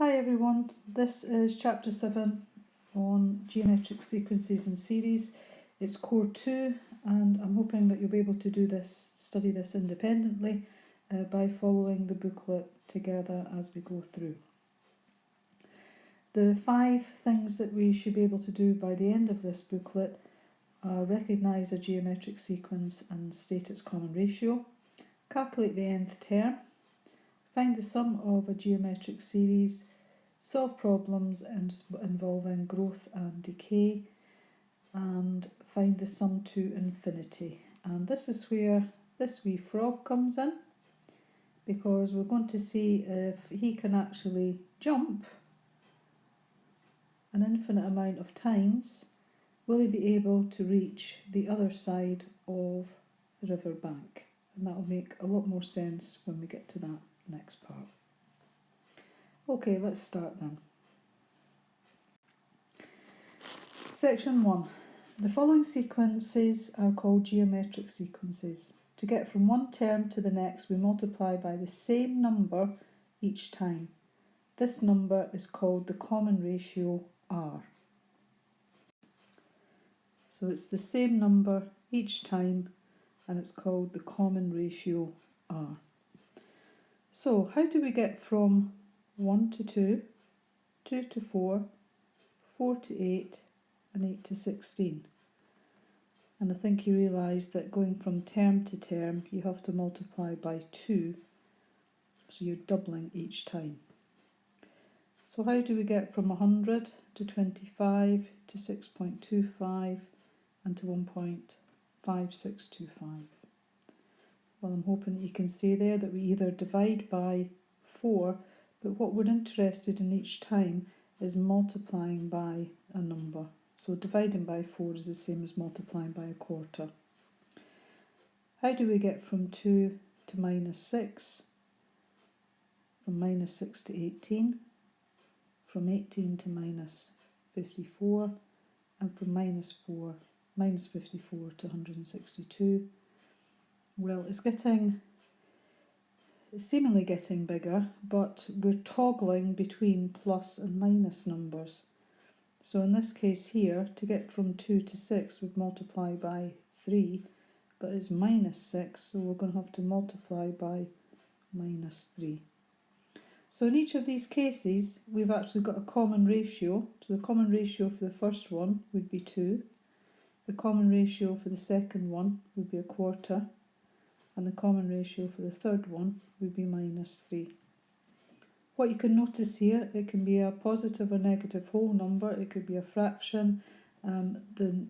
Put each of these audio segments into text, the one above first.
Hi everyone, this is chapter 7 on geometric sequences and series. It's core 2 and I'm hoping that you'll be able to study this independently by following the booklet together as we go through. The 5 things that we should be able to do by the end of this booklet are recognise a geometric sequence and state its common ratio, calculate the nth term, find the sum of a geometric series, solve problems involving growth and decay, and find the sum to infinity. And this is where this wee frog comes in, because we're going to see if he can actually jump an infinite amount of times. Will he be able to reach the other side of the river bank? And that will make a lot more sense when we get to that next part. Okay, let's start then. Section 1. The following sequences are called geometric sequences. To get from one term to the next, we multiply by the same number each time. This number is called the common ratio R. So it's the same number each time and it's called the common ratio R. So how do we get from 1 to 2, 2 to 4, 4 to 8 and 8 to 16? And I think you realise that going from term to term you have to multiply by 2, so you're doubling each time. So how do we get from 100 to 25 to 6.25 and to 1.5625? Well, I'm hoping that you can see there that we either divide by 4, but what we're interested in each time is multiplying by a number. So dividing by 4 is the same as multiplying by a quarter. How do we get from 2 to minus 6? From minus 6 to 18, from 18 to minus 54, and from minus 54 to 162. Well, it's seemingly getting bigger, but we're toggling between plus and minus numbers. So in this case here, to get from 2 to 6, we'd multiply by 3, but it's minus 6, so we're going to have to multiply by minus 3. So in each of these cases, we've actually got a common ratio. So the common ratio for the first one would be 2. The common ratio for the second one would be a quarter. And the common ratio for the third one would be minus 3. What you can notice here, it can be a positive or negative whole number, it could be a fraction, the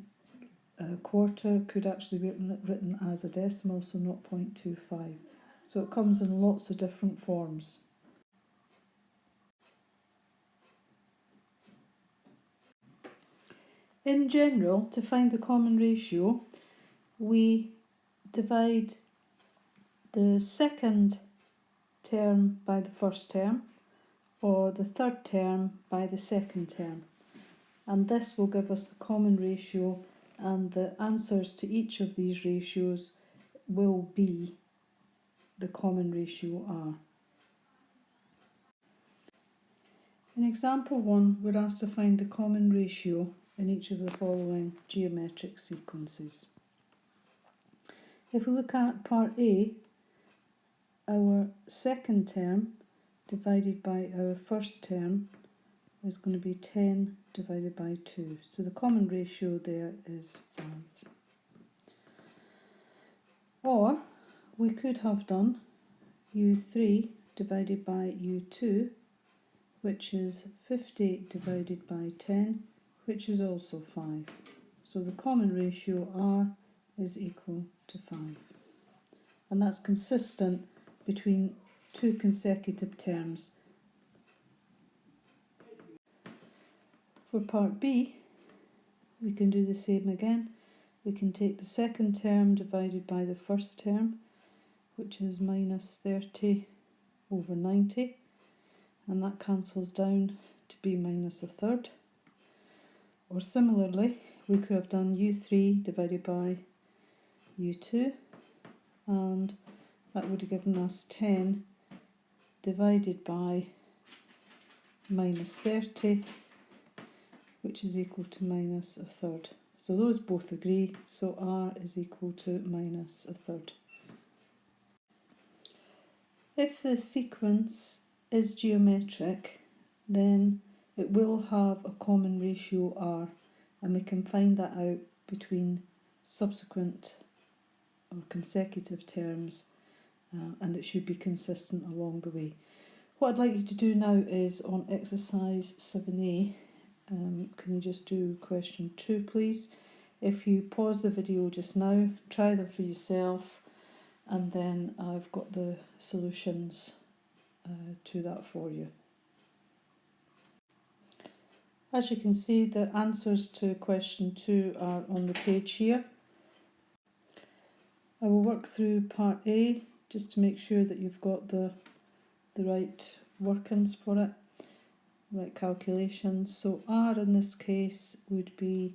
quarter could actually be written as a decimal, so 0.25. So it comes in lots of different forms. In general, to find the common ratio, we divide the second term by the first term, or the third term by the second term, and this will give us the common ratio, and the answers to each of these ratios will be the common ratio R. In example 1, we're asked to find the common ratio in each of the following geometric sequences. If we look at part A, our second term divided by our first term is going to be 10 divided by 2. So the common ratio there is 5. Or we could have done u3 divided by u2, which is 50 divided by 10, which is also 5. So the common ratio R is equal to 5. And that's consistent between two consecutive terms. For part B, we can do the same again. We can take the second term divided by the first term, which is minus 30 over 90, and that cancels down to be minus a third. Or similarly, we could have done u3 divided by u2, and that would have given us 10 divided by minus 30, which is equal to minus a third. So those both agree, so r is equal to minus a third. If the sequence is geometric, then it will have a common ratio r, and we can find that out between subsequent or consecutive terms, and it should be consistent along the way. What I'd like you to do now is on exercise 7a, can you just do question 2 please? If you pause the video just now, try them for yourself, and then I've got the solutions to that for you. As you can see, the answers to question 2 are on the page here. I will work through part A just to make sure that you've got the right workings for it, right calculations. So R in this case would be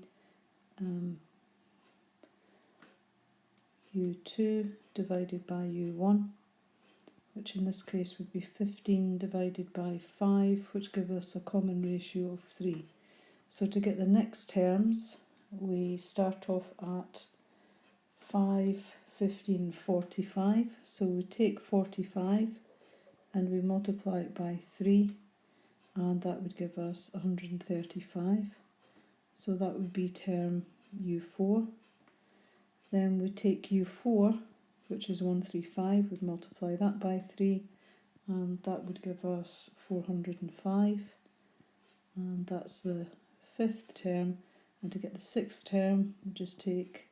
U2 divided by U1, which in this case would be 15 divided by 5, which gives us a common ratio of 3. So to get the next terms, we start off at 5, 15, 45. So we take 45 and we multiply it by 3, and that would give us 135. So that would be term U4. Then we take U4, which is 135, we'd multiply that by 3, and that would give us 405, and that's the fifth term. And to get the sixth term, we just take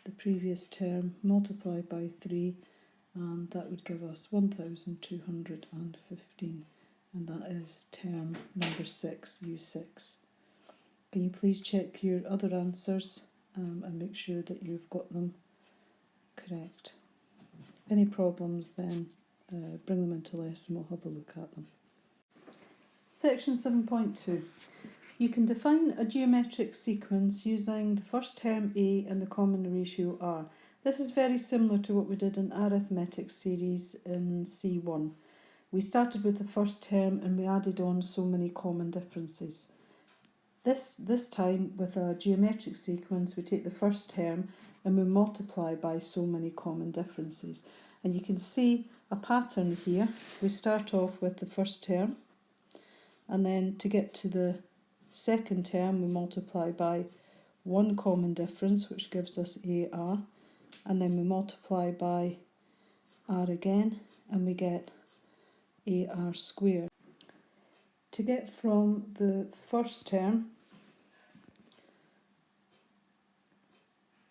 the previous term, multiply by 3, and that would give us 1215, and that is term number 6, U6. Can you please check your other answers and make sure that you've got them correct? Any problems, then bring them into lesson, we'll have a look at them. Section 7.2. You can define a geometric sequence using the first term A and the common ratio r. This is very similar to what we did in arithmetic series in C1. We started with the first term and we added on so many common differences. This time, with a geometric sequence, we take the first term and we multiply by so many common differences. And you can see a pattern here. We start off with the first term, and then to get to the second term, we multiply by one common difference, which gives us AR, and then we multiply by R again, and we get AR squared. To get from the first term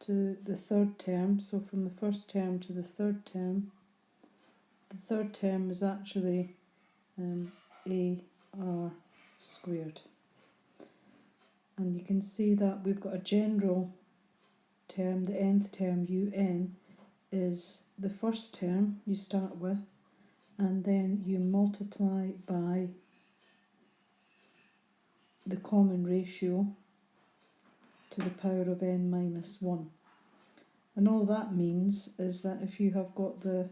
to the third term, so from the first term to the third term is actually AR squared. And you can see that we've got a general term, the nth term, UN, is the first term you start with, and then you multiply by the common ratio to the power of n minus 1. And all that means is that if you have got the,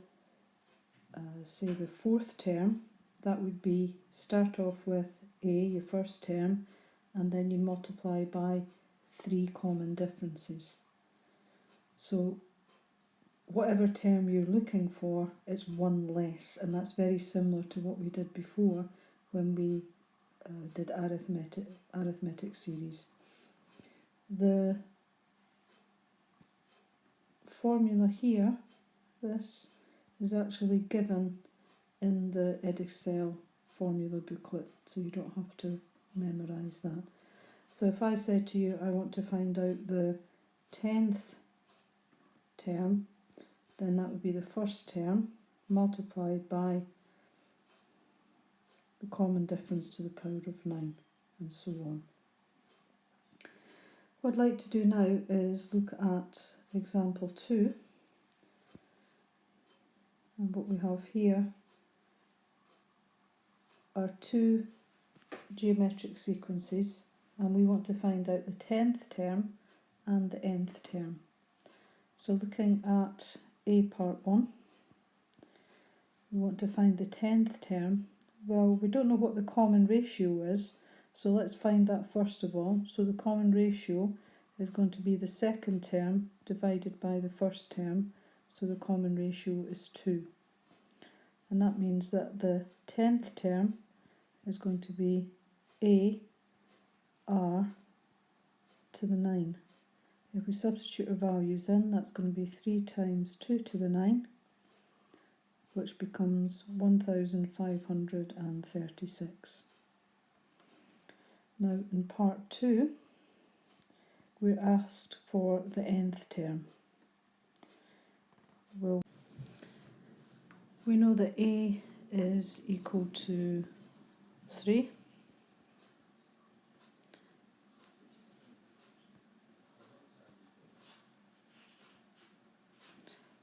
say the fourth term, that would be start off with A, your first term, and then you multiply by 3 common differences. So whatever term you're looking for is one less, and that's very similar to what we did before when we did arithmetic series. The formula here, this is actually given in the Edexcel formula booklet, so you don't have to memorise that. So if I said to you, I want to find out the 10th term, then that would be the first term multiplied by the common difference to the power of 9, and so on. What I'd like to do now is look at example 2, and what we have here are two geometric sequences, and we want to find out the 10th term and the nth term. So looking at A part 1, we want to find the 10th term. Well, we don't know what the common ratio is, so let's find that first of all. So the common ratio is going to be the second term divided by the first term, so the common ratio is 2. And that means that the 10th term is going to be a r to the 9. If we substitute our values in, that's going to be 3 times 2 to the 9, which becomes 1536. Now in part 2, we're asked for the nth term. Well, we know that a is equal to 3.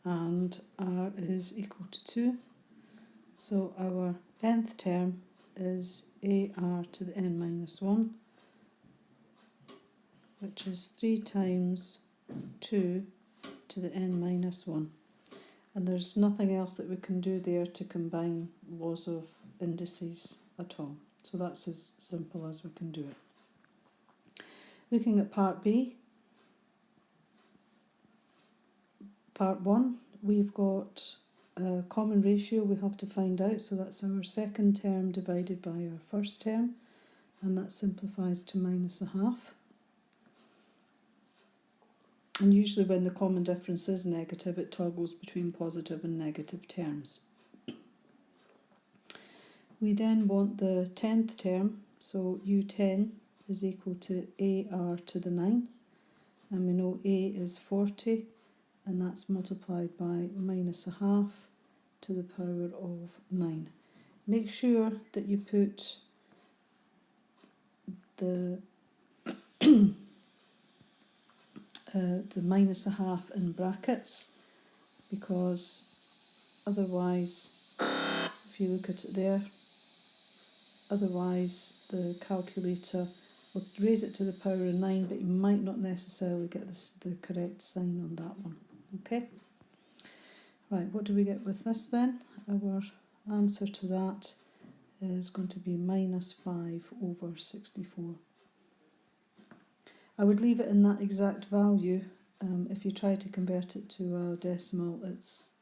And r is equal to 2. So our nth term is ar to the n minus 1, which is 3 times 2 to the n minus 1. And there's nothing else that we can do there to combine laws of indices at all. So that's as simple as we can do it. Looking at part B, part 1, we've got a common ratio we have to find out, so that's our second term divided by our first term, and that simplifies to minus a half. And usually when the common difference is negative, it toggles between positive and negative terms. We then want the 10th term, so u10 is equal to ar to the 9, and we know a is 40, and that's multiplied by minus a half to the power of 9. Make sure that you put the minus a half in brackets, because otherwise, if you look at it there, otherwise the calculator will raise it to the power of 9, but you might not necessarily get the correct sign on that one. Okay? Right, what do we get with this then? Our answer to that is going to be minus 5 over 64. I would leave it in that exact value. If you try to convert it to a decimal, it's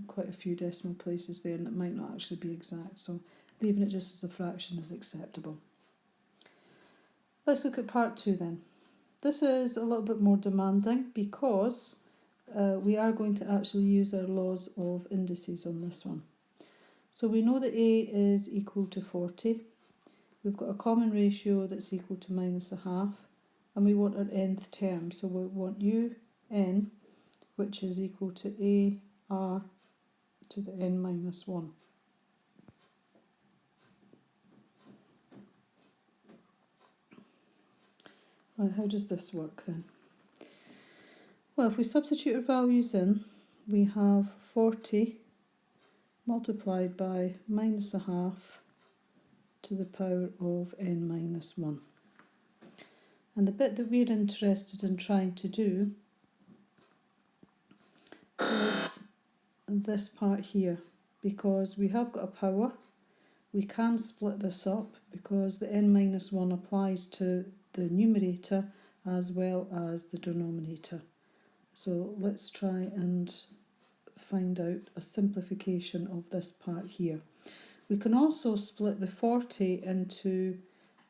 quite a few decimal places there and it might not actually be exact, so leaving it just as a fraction is acceptable. Let's look at part 2 then. This is a little bit more demanding because we are going to actually use our laws of indices on this one. So we know that a is equal to 40. We've got a common ratio that's equal to minus a half, and we want our nth term. So we want un, which is equal to ar to the n minus 1. Right, how does this work then? Well, if we substitute our values in, we have 40 multiplied by minus a half to the power of n minus 1. And the bit that we're interested in trying to do is this part here, because we have got a power. We can split this up because the n minus 1 applies to the numerator as well as the denominator. So let's try and find out a simplification of this part here. We can also split the 40 into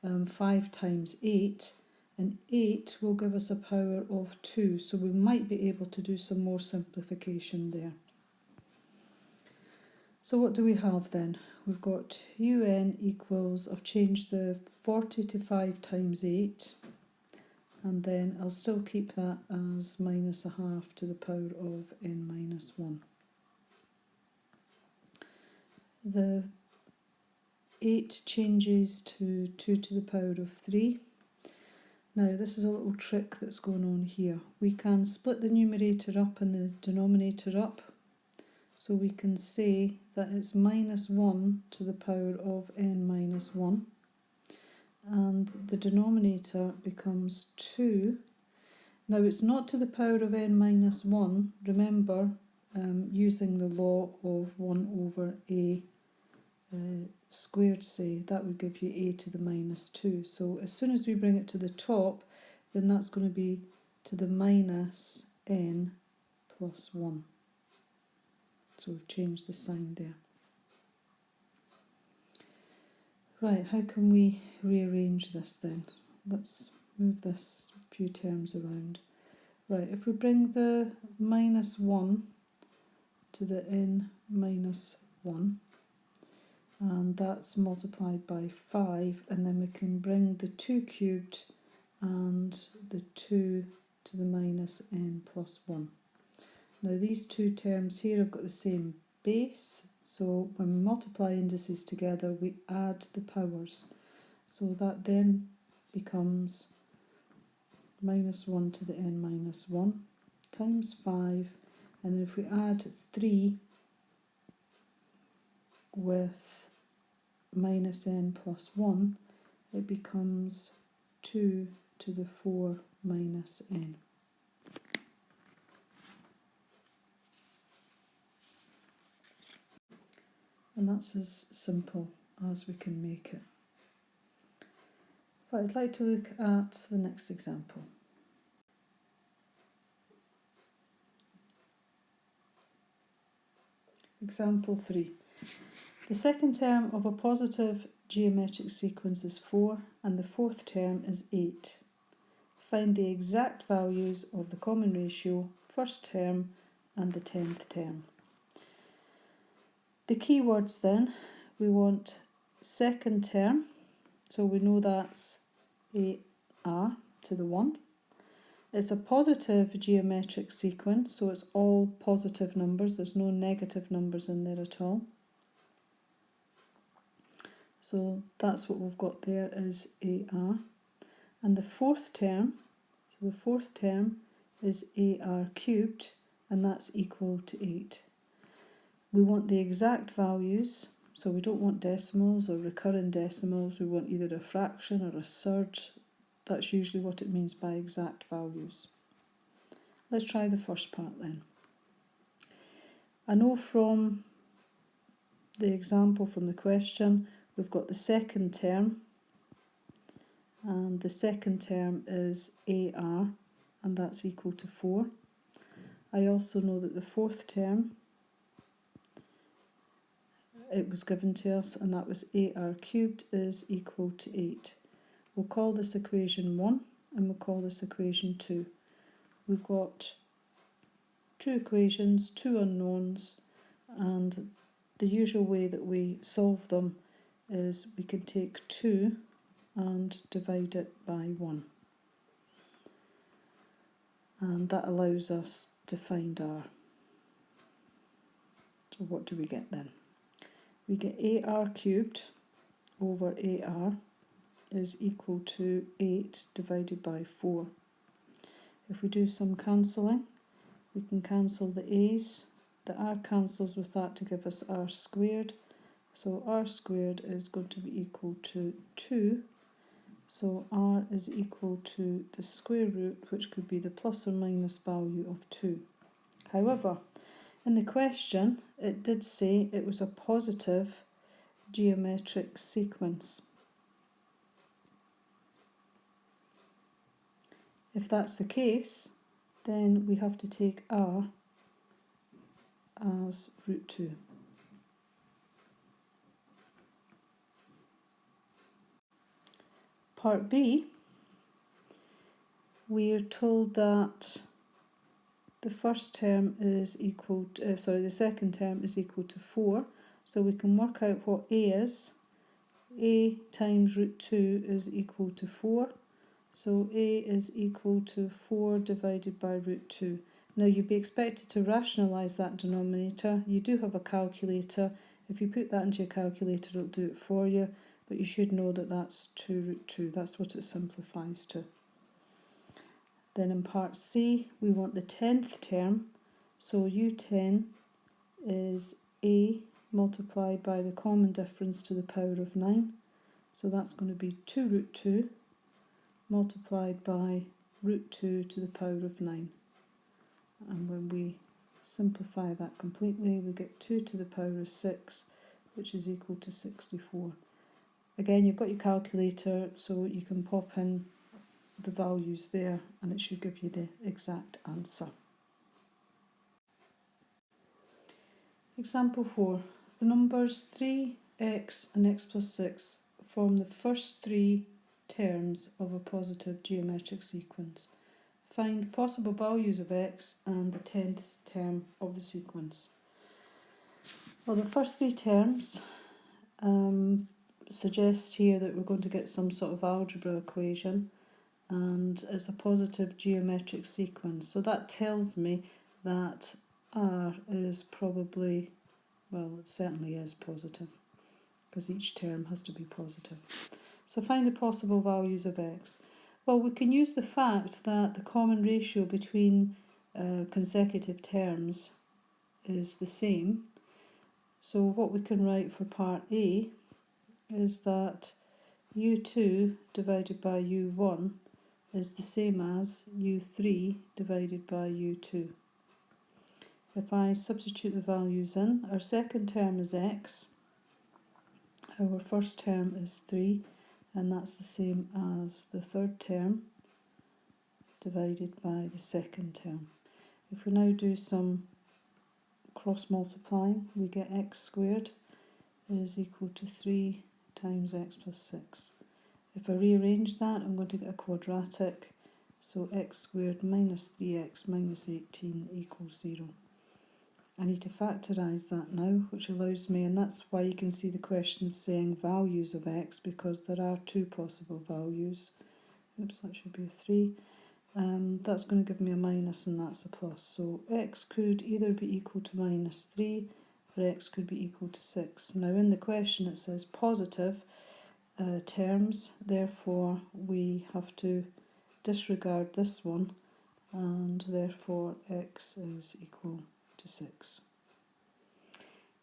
5 times 8, and 8 will give us a power of 2, so we might be able to do some more simplification there. So what do we have then? We've got un equals, I've changed the 40 to 5 times 8, and then I'll still keep that as minus a half to the power of n minus 1. The 8 changes to 2 to the power of 3. Now this is a little trick that's going on here. We can split the numerator up and the denominator up, so we can say that it's minus 1 to the power of n minus 1, and the denominator becomes 2. Now it's not to the power of n minus 1, remember, using the law of 1 over a squared, say, that would give you a to the minus 2. So as soon as we bring it to the top, then that's going to be to the minus n plus 1. So we've changed the sign there. Right, how can we rearrange this then? Let's move this few terms around. Right, if we bring the minus 1 to the n minus 1, and that's multiplied by 5, and then we can bring the 2 cubed and the 2 to the minus n plus 1. Now these two terms here have got the same base, so when we multiply indices together we add the powers. So that then becomes minus 1 to the n minus 1 times 5, and then if we add 3 with minus n plus 1, it becomes 2 to the 4 minus n. And that's as simple as we can make it. But I'd like to look at the next example. Example 3. The second term of a positive geometric sequence is 4 and the fourth term is 8. Find the exact values of the common ratio, first term and the 10th term. The keywords then, we want second term, so we know that's AR to the 1. It's a positive geometric sequence, so it's all positive numbers, there's no negative numbers in there at all. So that's what we've got there is AR. And the fourth term, so the fourth term is AR cubed, and that's equal to 8. We want the exact values, so we don't want decimals or recurring decimals, we want either a fraction or a surd. That's usually what it means by exact values. Let's try the first part then. I know from the example from the question, we've got the second term, and the second term is AR, and that's equal to 4. I also know that the fourth term, it was given to us, and that was AR cubed is equal to 8. We'll call this equation 1 and we'll call this equation 2. We've got two equations, two unknowns, and the usual way that we solve them is we can take 2 and divide it by 1. And that allows us to find R. So what do we get then? We get AR cubed over AR is equal to 8 divided by 4. If we do some cancelling, we can cancel the A's. The R cancels with that to give us R squared. So R squared is going to be equal to 2. So R is equal to the square root, which could be the plus or minus value of 2. However, in the question, it did say it was a positive geometric sequence. If that's the case, then we have to take R as root 2. Part B, we are told that the first term is equal to, the second term is equal to 4, so we can work out what A is. A times root 2 is equal to 4, so A is equal to 4 divided by root 2. Now you'd be expected to rationalise that denominator. You do have a calculator. If you put that into your calculator, it'll do it for you, but you should know that that's 2 root 2. That's what it simplifies to. Then in part C, we want the 10th term, so U10 is A multiplied by the common difference to the power of 9. So that's going to be 2 root 2 multiplied by root 2 to the power of 9. And when we simplify that completely, we get 2 to the power of 6, which is equal to 64. Again, you've got your calculator, so you can pop in the values there and it should give you the exact answer. Example 4. The numbers 3, x and x plus 6 form the first three terms of a positive geometric sequence. Find possible values of x and the 10th term of the sequence. Well, the first three terms suggests here that we're going to get some sort of algebra equation, and it's a positive geometric sequence. So that tells me that r is probably, well, it certainly is positive, because each term has to be positive. So find the possible values of x. Well, we can use the fact that the common ratio between consecutive terms is the same. So what we can write for part A is that u2 divided by u1 is the same as u3 divided by u2. If I substitute the values in, our second term is x, our first term is 3, and that's the same as the third term divided by the second term. If we now do some cross multiplying, we get x squared is equal to 3 times x plus 6. If I rearrange that, I'm going to get a quadratic, so x squared minus 3x minus 18 equals 0. I need to factorise that now, which allows me, and that's why you can see the questions saying values of x, because there are two possible values. Oops, that should be a 3. That's going to give me a minus and that's a plus. So x could either be equal to minus 3 or x could be equal to 6. Now in the question it says positive terms, therefore we have to disregard this one, and therefore x is equal to 6.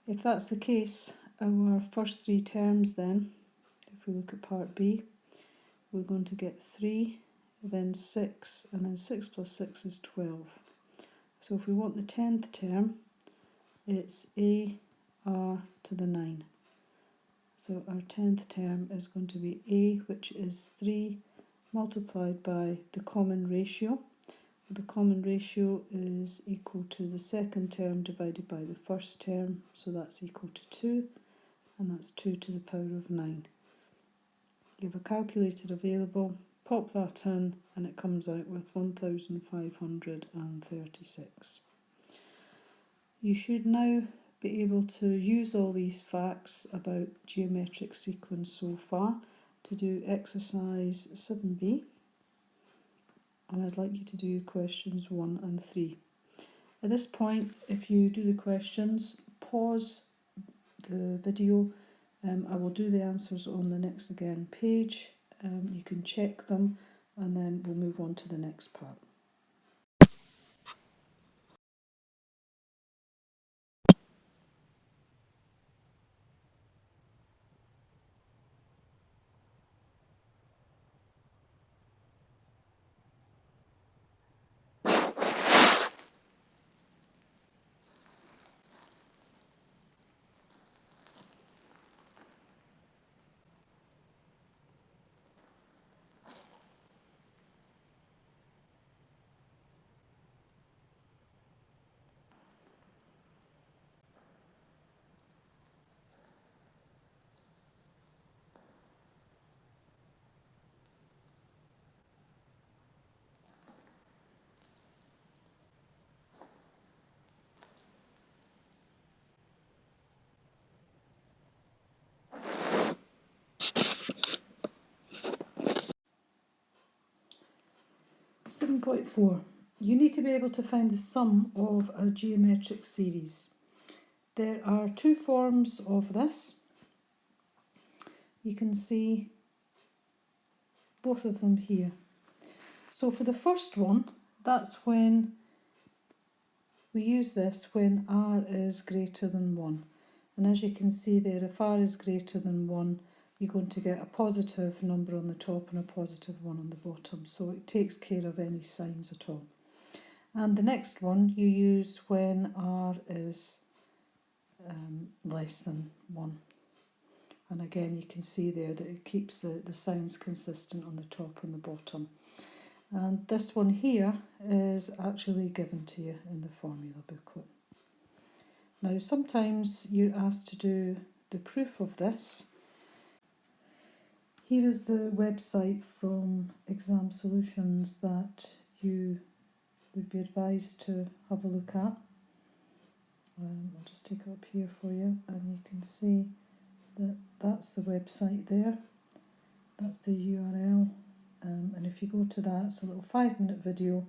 If that's the case, our first three terms then, if we look at part B, we're going to get 3, then 6, and then 6 plus 6 is 12. So if we want the 10th term, it's a r to the 9. So our 10th term is going to be a, which is 3 multiplied by the common ratio. The common ratio is equal to the second term divided by the first term, so that's equal to 2, and that's 2 to the power of 9. You have a calculator available, pop that in, and it comes out with 1536. You should now be able to use all these facts about geometric sequence so far to do exercise 7b. And I'd like you to do questions 1 and 3. At this point, if you do the questions, pause the video. I will do the answers on the next page. You can check them and then we'll move on to the next part. Seven 7.4. You need to be able to find the sum of a geometric series. There are two forms of this. You can see both of them here. So for the first one, that's when we use this when r is greater than 1. And as you can see there, if r is greater than 1, you're going to get a positive number on the top and a positive one on the bottom. So it takes care of any signs at all. And the next one you use when r is less than 1. And again, you can see there that it keeps the signs consistent on the top and the bottom. And this one here is actually given to you in the formula booklet. Now, sometimes you're asked to do the proof of this. Here is the website from Exam Solutions that you would be advised to have a look at. I'll just take it up here for you, and you can see that that's the website there. That's the URL, and if you go to that, it's a little 5-minute video.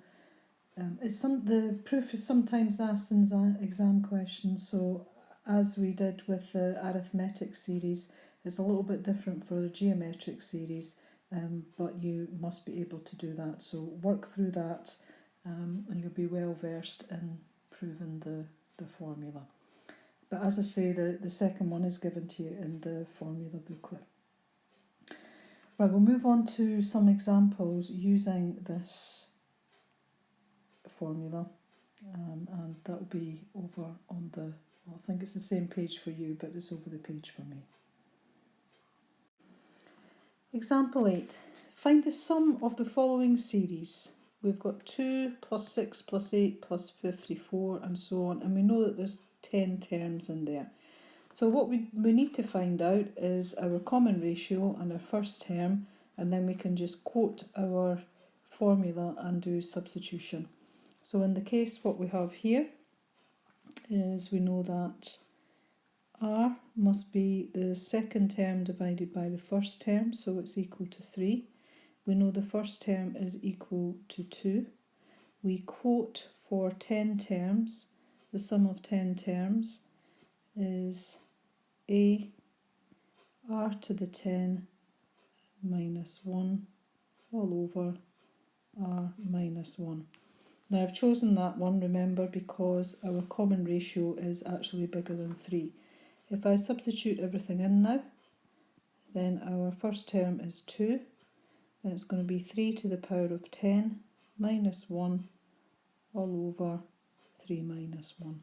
The proof is sometimes asked in exam questions, so as we did with the arithmetic series, it's a little bit different for the geometric series, but you must be able to do that. So work through that, and you'll be well versed in proving the formula. But as I say, the second one is given to you in the formula booklet. Right, we'll move on to some examples using this formula, and that will be over on the, well, I think it's the same page for you, but it's over the page for me. Example 8. Find the sum of the following series. We've got 2 plus 6 plus 8 plus 54 and so on, and we know that there's 10 terms in there. So what we need to find out is our common ratio and our first term, and then we can just quote our formula and do substitution. So in the case what we have here is we know that R must be the second term divided by the first term, so it's equal to 3. We know the first term is equal to 2. We quote for 10 terms. The sum of 10 terms is A R to the 10 minus 1 all over R minus 1. Now I've chosen that one, remember, because our common ratio is actually bigger than 3. If I substitute everything in now, then our first term is 2, then it's going to be 3 to the power of 10 minus 1 all over 3 minus 1.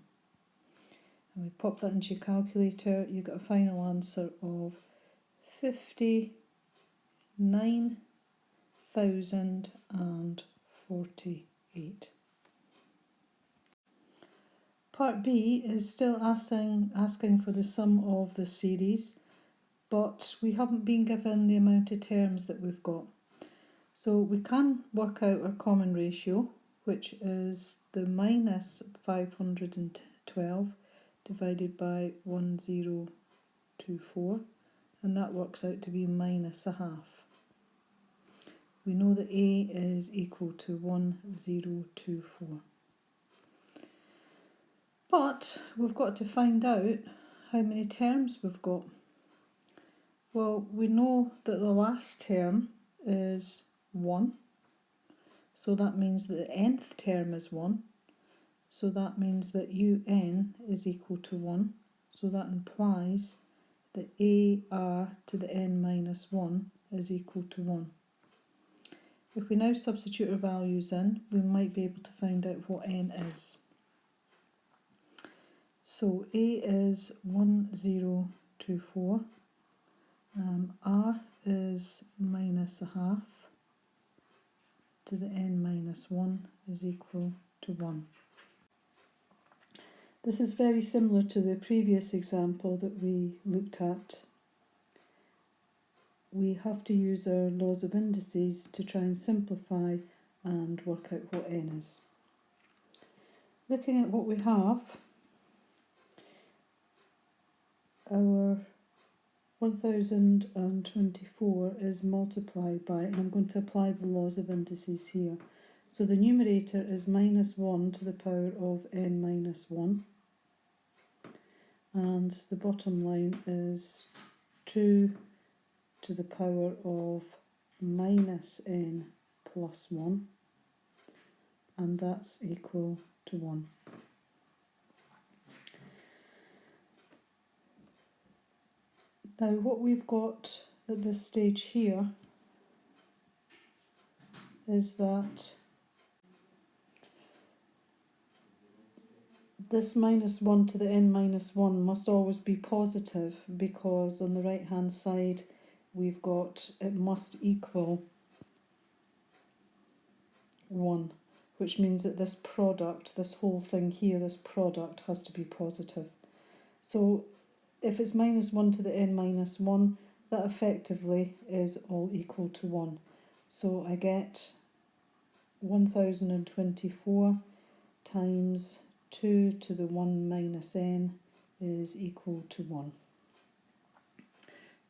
And we pop that into your calculator, you get a final answer of 59,048. Part B is still asking for the sum of the series, but we haven't been given the amount of terms that we've got. So we can work out our common ratio, which is the minus 512 divided by 1024, and that works out to be minus a half. We know that A is equal to 1024. But we've got to find out how many terms we've got. Well, we know that the last term is 1, so that means that the nth term is 1, so that means that un is equal to 1, so that implies that ar to the n minus 1 is equal to 1. If we now substitute our values in, we might be able to find out what n is. So A is 1024, R is minus a half to the n minus 1 is equal to 1. This is very similar to the previous example that we looked at. We have to use our laws of indices to try and simplify and work out what n is. Looking at what we have, our 1024 is multiplied by, and I'm going to apply the laws of indices here. So the numerator is minus 1 to the power of n minus 1, and the bottom line is 2 to the power of minus n plus 1, and that's equal to 1. Now what we've got at this stage here is that this minus 1 to the n minus 1 must always be positive, because on the right hand side we've got it must equal 1, which means that this product, this whole thing here, this product has to be positive. So if it's minus 1 to the n minus 1, that effectively is all equal to 1. So I get 1024 times 2 to the 1 minus n is equal to 1.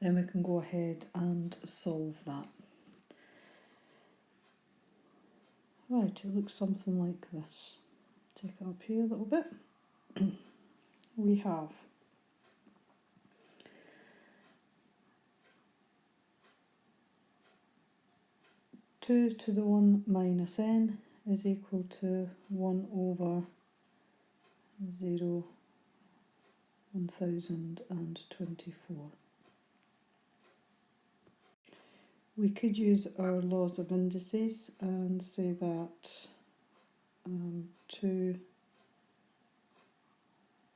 Then we can go ahead and solve that. Right, it looks something like this. Take it up here a little bit. We have 2 to the 1 minus n is equal to 1 over 0, 1024. We could use our laws of indices and say that 2,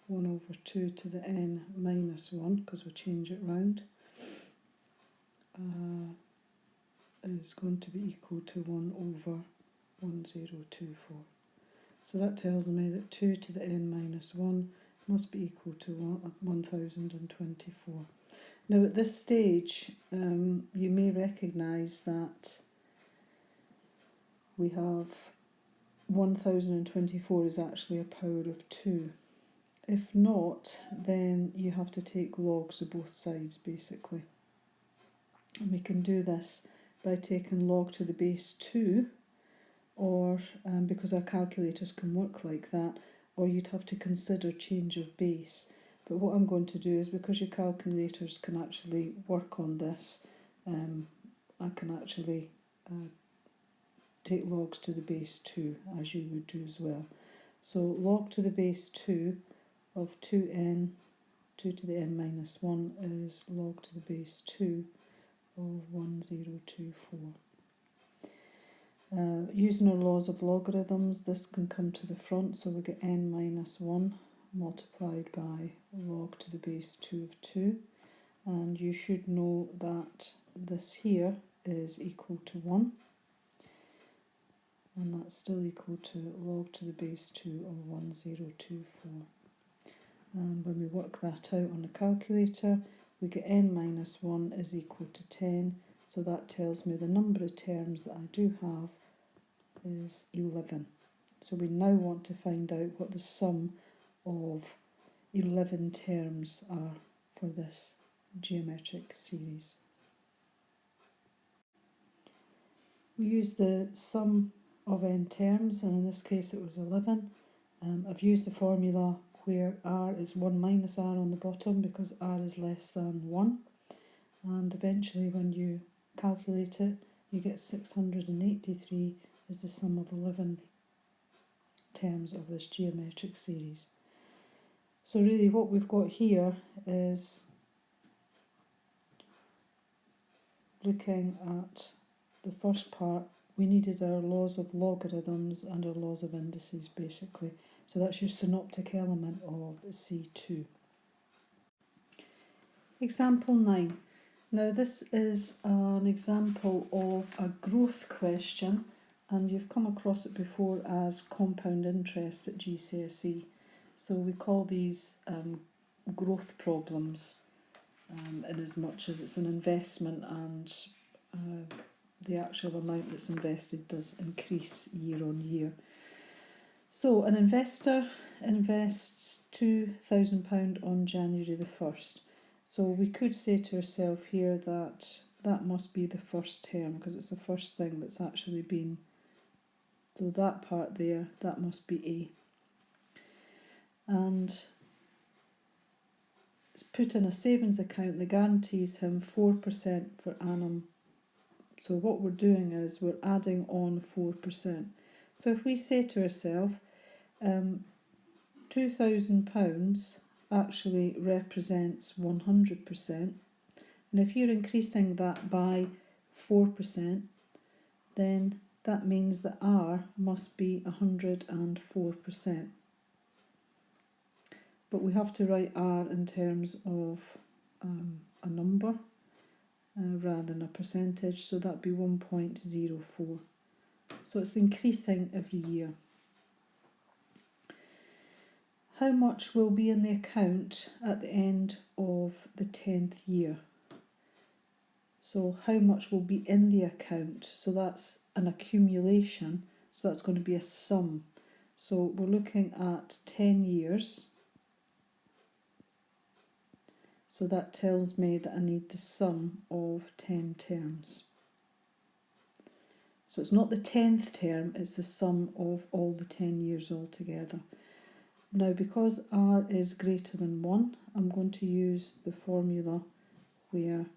1 over 2 to the n minus 1, because we change it round, is going to be equal to 1 over 1024. So that tells me that 2 to the n minus 1 must be equal to 1024. Now at this stage, you may recognise that we have 1024 is actually a power of 2. If not, then you have to take logs of both sides basically. And we can do this by taking log to the base 2, or because our calculators can work like that, or you'd have to consider change of base. But what I'm going to do is, because your calculators can actually work on this, I can actually take logs to the base 2, as you would do as well. So log to the base 2 of 2n, 2 to the n minus 1 is log to the base 2 of 1024. Using our laws of logarithms, this can come to the front, so we get n minus 1 multiplied by log to the base 2 of 2, and you should know that this here is equal to 1, and that's still equal to log to the base 2 of 1024. And when we work that out on the calculator, we get n minus 1 is equal to 10, so that tells me the number of terms that I do have is 11. So we now want to find out what the sum of 11 terms are for this geometric series. We use the sum of n terms, and in this case it was 11. I've used the formula where r is 1 minus r on the bottom because r is less than 1, and eventually when you calculate it you get 683 is the sum of 11 terms of this geometric series. So really what we've got here is looking at the first part. We needed our laws of logarithms and our laws of indices basically. So that's your synoptic element of C2. Example 9. Now this is an example of a growth question, and you've come across it before as compound interest at GCSE. So we call these growth problems in as much as it's an investment and the actual amount that's invested does increase year on year. So an investor invests £2,000 on January the 1st. So we could say to ourselves here that that must be the first term, because it's the first thing that's actually been, so that part there, that must be A. And it's put in a savings account that guarantees him 4% per annum. So what we're doing is we're adding on 4%. So if we say to ourselves, £2,000 actually represents 100%, and if you're increasing that by 4%, then that means that R must be 104%. but we have to write r in terms of a number rather than a percentage, so that'd be 1.04. So it's increasing every year. How much will be in the account at the end of the 10th year? So how much will be in the account? So that's an accumulation, so that's going to be a sum. So we're looking at 10 years. So that tells me that I need the sum of 10 terms. So it's not the 10th term, it's the sum of all the 10 years altogether. Now, because r is greater than 1, I'm going to use the formula where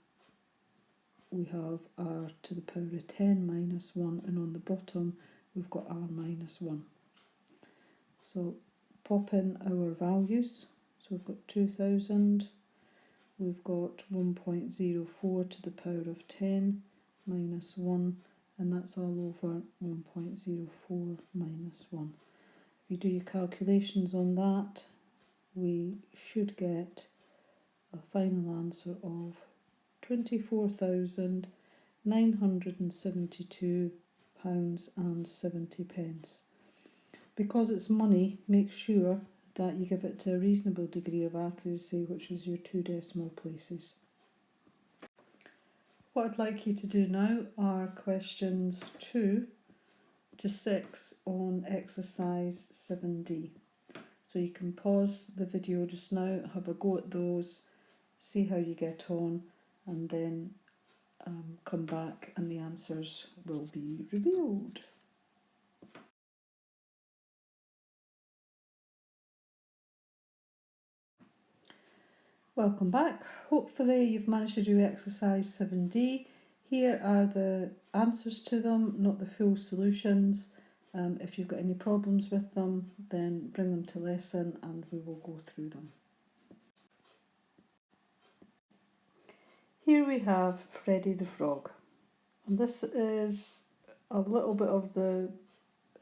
we have r to the power of 10 minus 1, and on the bottom we've got r minus 1. So pop in our values. So we've got 2000, we've got 1.04 to the power of 10 minus 1, and that's all over 1.04 minus 1. If you do your calculations on that, we should get a final answer of £24,972.70. Because it's money, make sure that you give it to a reasonable degree of accuracy, which is your 2 decimal places. What I'd like you to do now are questions 2 to 6 on exercise 7D. So you can pause the video just now, have a go at those, see how you get on, and then come back and the answers will be revealed. Welcome back. Hopefully you've managed to do exercise 7D. Here are the answers to them, not the full solutions. If you've got any problems with them, then bring them to lesson and we will go through them. Here we have Freddy the Frog. And this is a little bit of the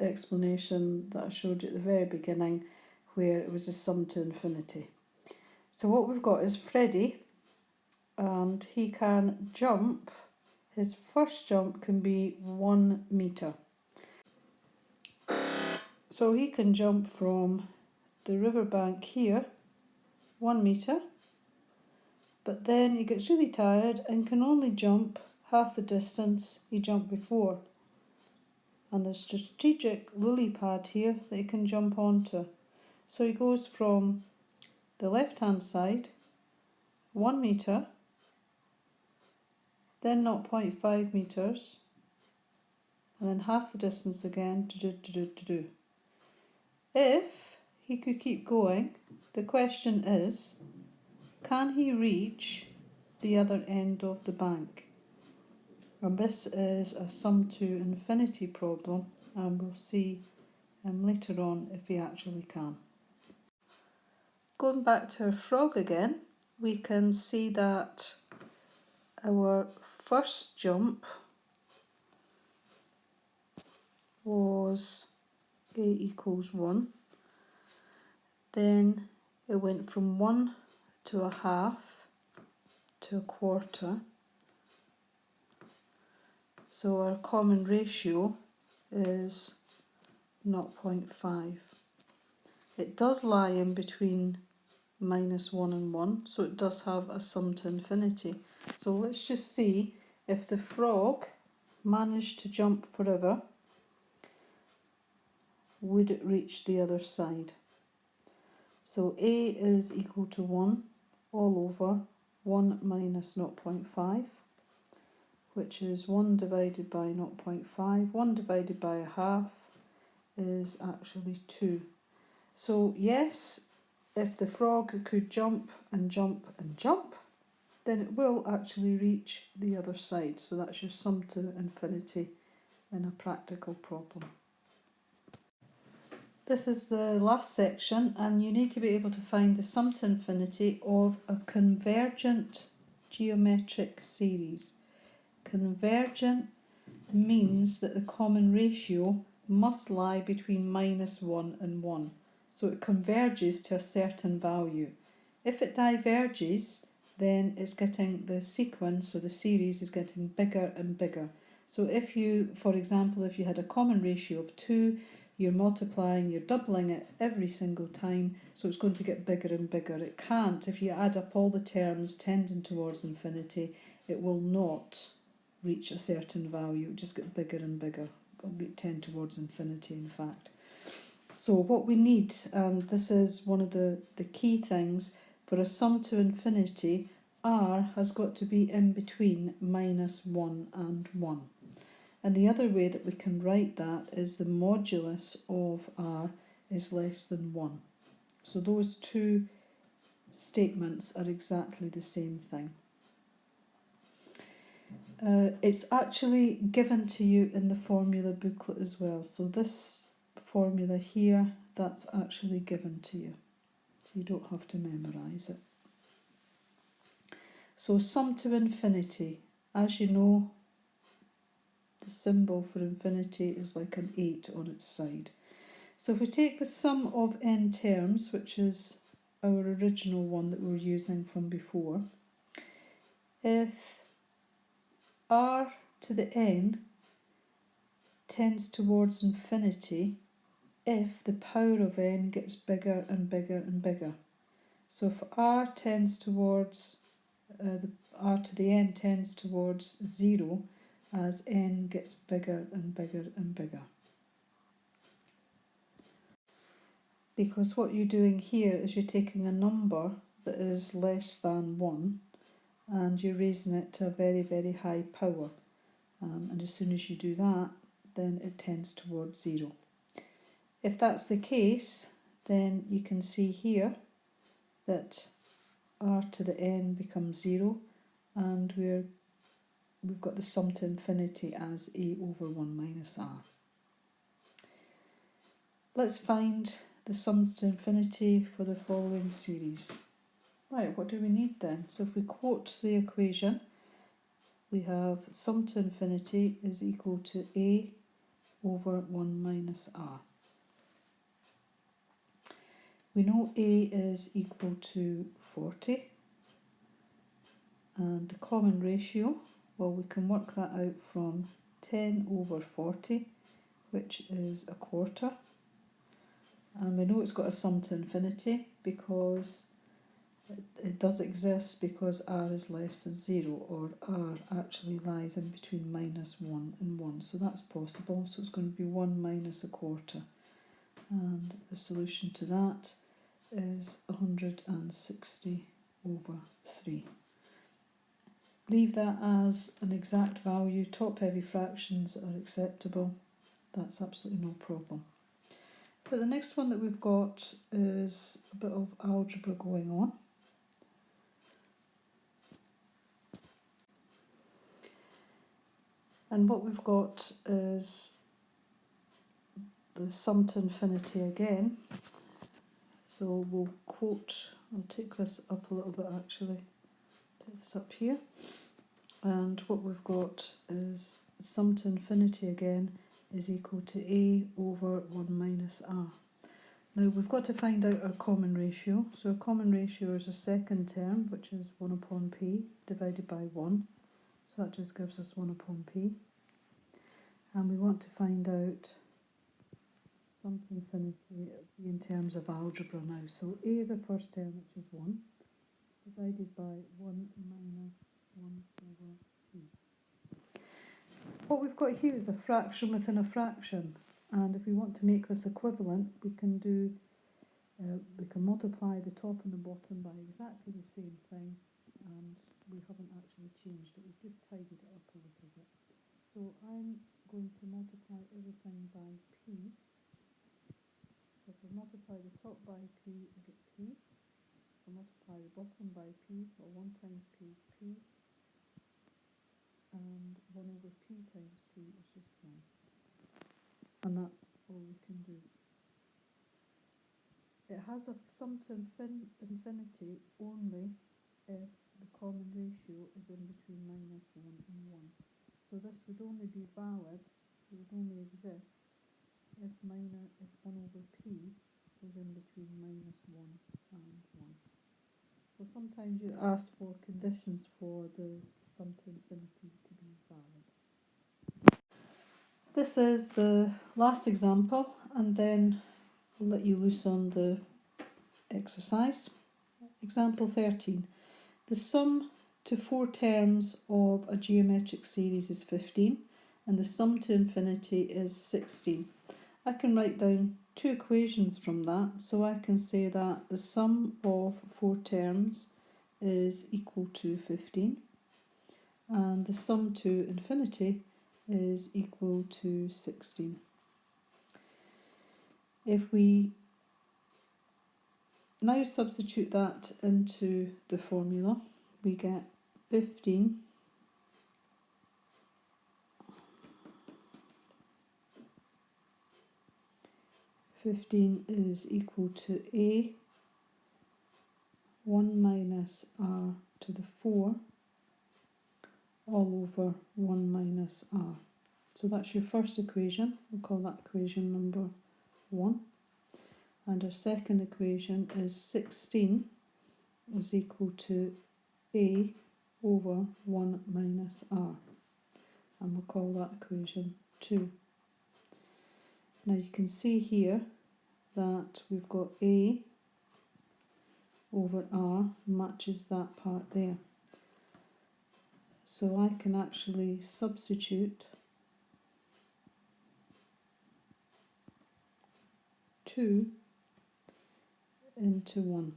explanation that I showed you at the very beginning, where it was a sum to infinity. So what we've got is Freddy, and he can jump. His first jump can be 1 metre. So he can jump from the riverbank here, 1 metre, but then he gets really tired and can only jump half the distance he jumped before. And there's a strategic lily pad here that he can jump onto. So he goes from the left hand side, 1 metre, then 0.5 metres, and then half the distance again to do. If he could keep going, the question is, can he reach the other end of the bank? And this is a sum to infinity problem, and we'll see later on if he actually can. Going back to our frog again, we can see that our first jump was a equals 1. Then it went from 1 to a half to a quarter. So our common ratio is 0.5. It does lie in between -1 and 1, so it does have a sum to infinity. So let's just see if the frog managed to jump forever, would it reach the other side? So A is equal to 1 all over 1 minus 0.5, which is 1 divided by 0.5. 1 divided by a half is actually 2. So yes, if the frog could jump and jump and jump, then it will actually reach the other side. So that's your sum to infinity in a practical problem. This is the last section, and you need to be able to find the sum to infinity of a convergent geometric series. Convergent means that the common ratio must lie between -1 and 1. So it converges to a certain value. If it diverges, then it's getting the sequence or the series is getting bigger and bigger. So if you, for example, if you had a common ratio of 2, you're multiplying, you're doubling it every single time, so it's going to get bigger and bigger. It can't, if you add up all the terms tending towards infinity, it will not reach a certain value. It'll just get bigger and bigger. It'll tend towards infinity, in fact. So what we need, and this is one of the key things, for a sum to infinity, r has got to be in between -1 and 1. And the other way that we can write that is the modulus of r is less than 1. So those two statements are exactly the same thing. It's actually given to you in the formula booklet as well. So this formula here, that's actually given to you. So you don't have to memorise it. So sum to infinity. As you know, the symbol for infinity is like an 8 on its side. So if we take the sum of n terms, which is our original one that we were using from before, if r to the n tends towards infinity, if the power of n gets bigger and bigger and bigger. So if r tends towards, r to the n tends towards 0 as n gets bigger and bigger and bigger. Because what you're doing here is you're taking a number that is less than 1 and you're raising it to a very, very high power. And as soon as you do that, then it tends towards 0. If that's the case, then you can see here that r to the n becomes 0 and we've got the sum to infinity as a over 1 minus r. Let's find the sum to infinity for the following series. Right, what do we need then? So if we quote the equation, we have sum to infinity is equal to a over 1 minus r. We know a is equal to 40, and the common ratio, well, we can work that out from 10 over 40, which is a quarter. And we know it's got a sum to infinity because it does exist because r is less than 0, or r actually lies in between -1 and 1. So that's possible. So it's going to be 1 minus a quarter. And the solution to that is 160 over 3. Leave that as an exact value. Top-heavy fractions are acceptable. That's absolutely no problem. But the next one that we've got is a bit of algebra going on. And what we've got is the sum to infinity again. So we'll quote, I'll take this up a little bit actually, take this up here. And what we've got is sum to infinity again is equal to a over 1 minus r. Now we've got to find out our common ratio. So our common ratio is our second term, which is 1 upon p divided by 1. So that just gives us 1 upon p. And we want to find out sum to infinity in terms of algebra now. So a is our first term, which is 1, divided by 1 minus 1 over p. What we've got here is a fraction within a fraction, and if we want to make this equivalent, we can multiply the top and the bottom by exactly the same thing, and we haven't actually changed it, we've just tidied it up a little bit. So I'm going to multiply everything by p. So if I multiply the top by p, I get p. If I multiply the bottom by p, well, 1 times p is p, and 1 over p times p is just 1. And that's all we can do. It has a sum to infinity only if the common ratio is in between -1 and 1. So this would only be valid, it would only exist if 1 over p is in between -1 and 1. So sometimes you ask for conditions for the sum to infinity to be valid. This is the last example, and then I'll let you loose on the exercise. Example 13. The sum to 4 terms of a geometric series is 15, and the sum to infinity is 16. I can write down two equations from that, so I can say that the sum of 4 terms is equal to 15, and the sum to infinity is equal to 16. If we now substitute that into the formula, we get 15 is equal to a 1 minus r to the 4 all over 1 minus r. So that's your first equation. We'll call that equation number 1. And our second equation is 16 is equal to a over 1 minus r. And we'll call that equation 2. Now you can see here that we've got a over r matches that part there. So I can actually substitute 2 into 1.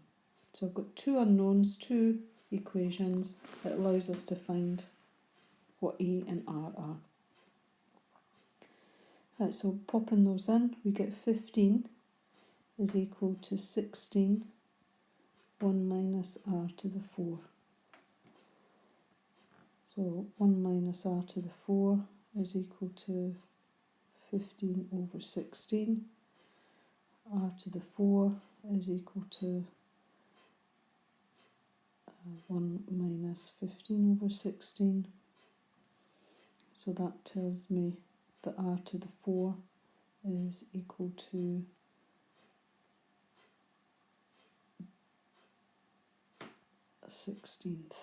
So I've got two unknowns, two equations that allows us to find what a and r are. Right, so popping those in, we get 15 is equal to 16, 1 minus r to the 4. So 1 minus r to the 4 is equal to 15 over 16. R to the 4 is equal to 1 minus 15 over 16. So that tells me that r to the 4 is equal to 1/16.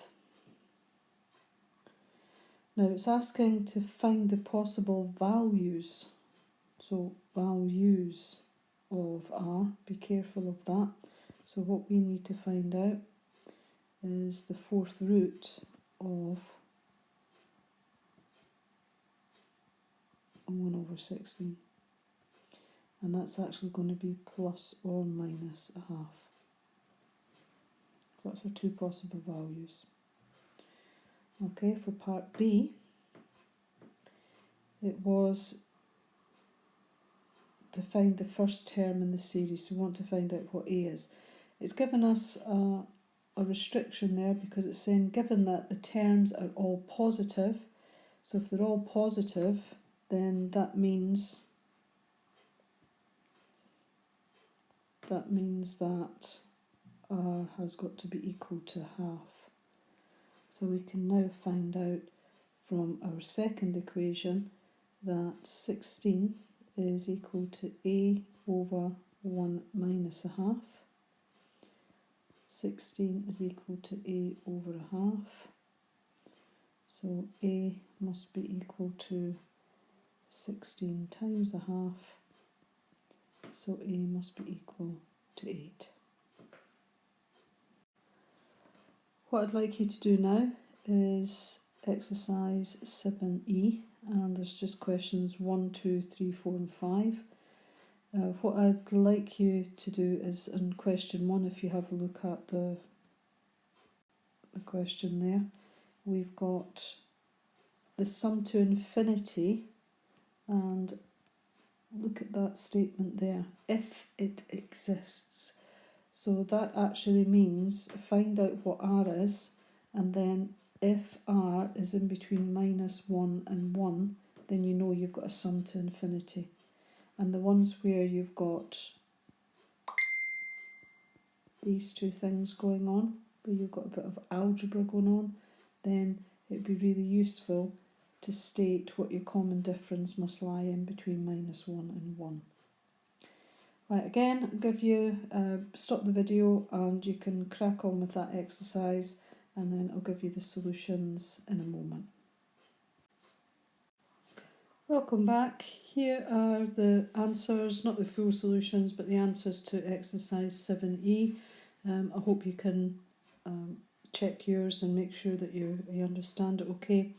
Now it's asking to find the possible values. So values of r, be careful of that. So what we need to find out is the fourth root of 1/16. And that's actually going to be plus or minus a half. So that's our two possible values. Okay, for part B, it was to find the first term in the series. So we want to find out what A is. It's given us a restriction there because it's saying given that the terms are all positive, so if they're all positive, then that means that r has got to be equal to half. So we can now find out from our second equation that 16 is equal to a over 1 minus a half. 16 is equal to a over a half. So a must be equal to 16 times a half. So a must be equal to 8. What I'd like you to do now is exercise 7E, and there's just questions 1, 2, 3, 4 and 5. What I'd like you to do is in question 1, if you have a look at the question there, we've got the sum to infinity, and look at that statement there, if it exists. So that actually means find out what r is, and then if r is in between -1 and 1, then you know you've got a sum to infinity. And the ones where you've got these two things going on, where you've got a bit of algebra going on, then it'd be really useful to state what your common difference must lie in between -1 and 1. Right, again, I'll give you, stop the video and you can crack on with that exercise, and then I'll give you the solutions in a moment. Welcome back. Here are the answers, not the full solutions, but the answers to exercise 7E. I hope you can check yours and make sure that you understand it okay.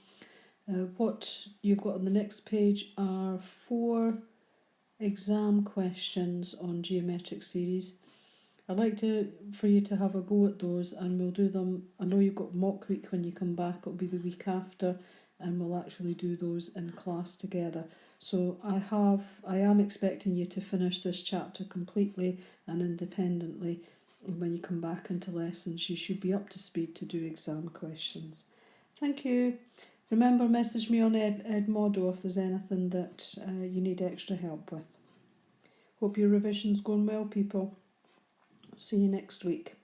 What you've got on the next page are 4 exam questions on geometric series. I'd like for you to have a go at those, and we'll do them. I know you've got mock week when you come back, it'll be the week after, and we'll actually do those in class together. So I am expecting you to finish this chapter completely and independently. And when you come back into lessons, you should be up to speed to do exam questions. Thank you. Remember, message me on Edmodo if there's anything that you need extra help with. Hope your revision's going well, people. See you next week.